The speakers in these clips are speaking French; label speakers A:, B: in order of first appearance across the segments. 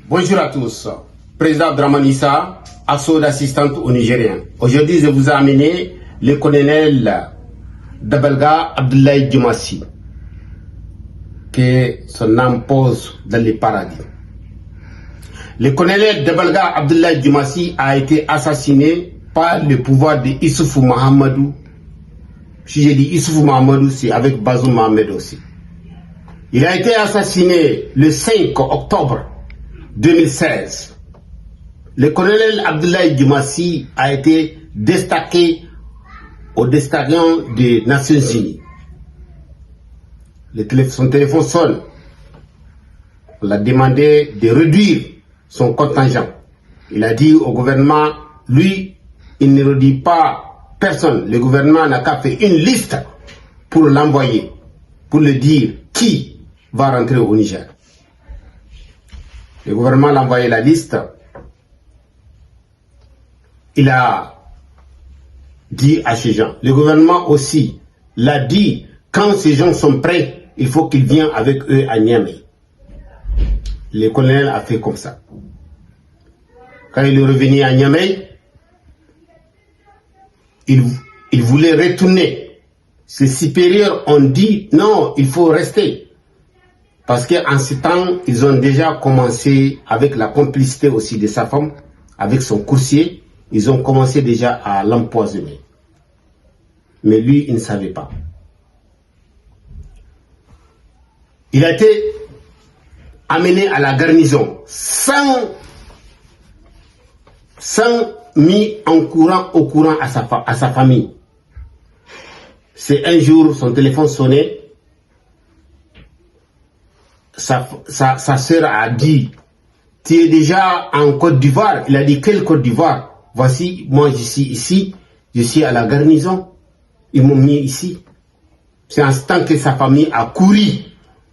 A: Bonjour à tous. Président Dramane Issa, assaut d'assistante au Nigérien. Aujourd'hui, je vous ai amené le colonel Dabelga Abdoulaye Diomaye, que son âme pose dans le paradis. Le colonel Dabelga Abdoulaye Diomaye a été assassiné par le pouvoir de Issoufou Mahamadou. Si je dis Issoufou Mahamadou, c'est avec Bazoum Mohamed aussi. Il a été assassiné le 5 octobre 2016. Le colonel Abdoulaye Diomaye a été destaqué au bataillon des Nations Unies. Son téléphone sonne. On l'a demandé de réduire son contingent. Il a dit au gouvernement, lui, il ne réduit pas personne. Le gouvernement n'a qu'à faire une liste pour l'envoyer, pour le dire qui va rentrer au Niger. Le gouvernement l'a envoyé la liste. Il a dit à ces gens. Le gouvernement aussi l'a dit, quand ces gens sont prêts, il faut qu'ils viennent avec eux à Niamey. Le colonel a fait comme ça. Quand il est revenu à Niamey, il voulait retourner. Ses supérieurs ont dit non, il faut rester. Parce qu'en ce temps, ils ont déjà commencé, avec la complicité aussi de sa femme, avec son coursier, ils ont commencé déjà à l'empoisonner. Mais lui, il ne savait pas. Il a été amené à la garnison sans mis au courant à sa famille. C'est un jour, son téléphone sonnait. Sa sœur a dit, tu es déjà en Côte d'Ivoire. Il a dit, quelle Côte d'Ivoire? Voici, moi je suis ici, je suis à la garnison. Ils m'ont mis ici. C'est en ce temps que sa famille a couru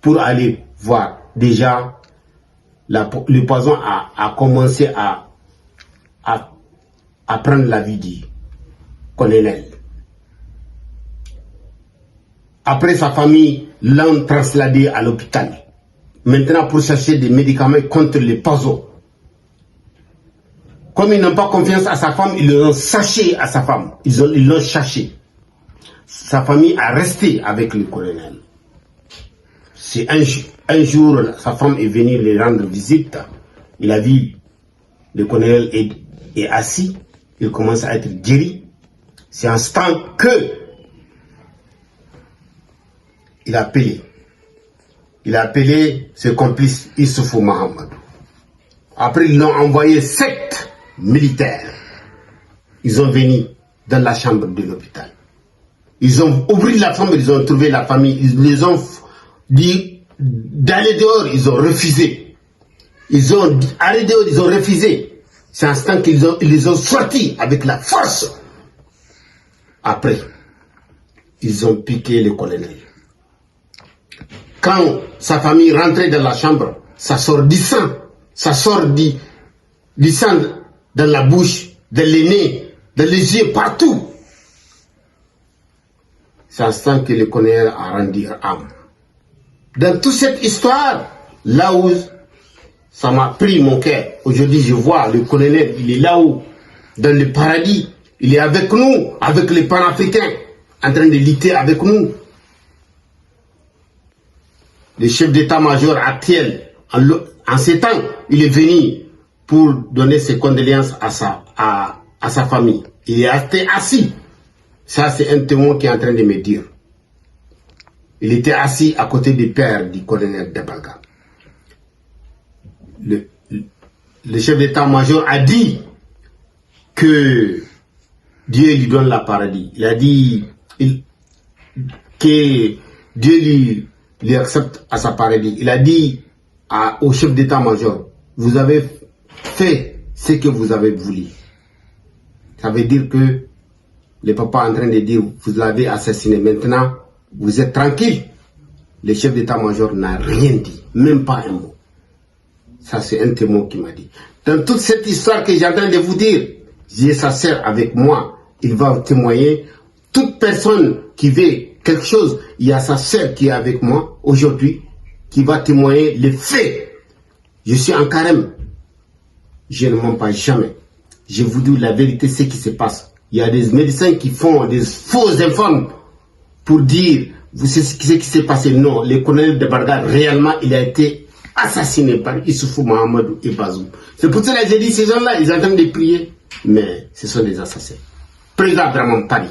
A: pour aller voir. Déjà, le poison a commencé à prendre la vie du colonel. Après, sa famille l'a transladé à l'hôpital. Maintenant, pour chercher des médicaments contre le poison. Comme ils n'ont pas confiance à sa femme, ils l'ont cherché à sa femme. Ils l'ont cherché. Sa famille a resté avec le colonel. C'est un jour, sa femme est venue lui rendre visite. Il a vu le colonel est assis. Il commence à être guéri. C'est en ce temps que il a appelé. Il a appelé ses complices Issoufou Mahamadou. Après, ils l'ont envoyé 7 militaires. Ils ont venu dans la chambre de l'hôpital. Ils ont ouvert la chambre, ils ont trouvé la famille. Ils les ont dit d'aller dehors, ils ont refusé. Ils ont allé dehors, ils ont refusé. C'est un instant qu'ils les ont sortis avec la force. Après, ils ont piqué le colonel. Quand sa famille rentrait dans la chambre, ça sort du sang. Ça sort du sang dans la bouche, dans les nez, dans les yeux, partout. C'est un sang que le colonel a rendu âme. Dans toute cette histoire, là où ça m'a pris mon cœur, aujourd'hui je vois le colonel, il est là-haut, dans le paradis. Il est avec nous, avec les panafricains, en train de lutter avec nous. Le chef d'état-major actuel, en ces temps, il est venu pour donner ses condoléances à sa famille. Il est resté assis. Ça, c'est un témoin qui est en train de me dire. Il était assis à côté du père du colonel Dabelga. Le chef d'état-major a dit que Dieu lui donne la paradis. Il a dit que Dieu lui accepte à sa paradis. Il a dit au chef d'état-major, vous avez fait ce que vous avez voulu. Ça veut dire que le papa est en train de dire, vous l'avez assassiné, maintenant vous êtes tranquille. Le chef d'état-major n'a rien dit, même pas un mot. Ça, c'est un témoin qui m'a dit. Dans toute cette histoire que j'ai en train de vous dire, j'ai sa sœur avec moi. Il va témoigner. Toute personne qui veut quelque chose, il y a sa sœur qui est avec moi aujourd'hui, qui va témoigner les faits. Je suis en carême. je ne mens pas jamais. Je vous dis la vérité, ce qui se passe. Il y a des médecins qui font des fausses informes pour dire, vous savez ce qui s'est passé. Non, le colonel de Barkhane, réellement, il a été assassiné par Issoufou Mahamadou et Bazoum. C'est pour cela que j'ai dit, ces gens-là, ils entendent de prier, mais ce sont des assassins. Président Draman Paris.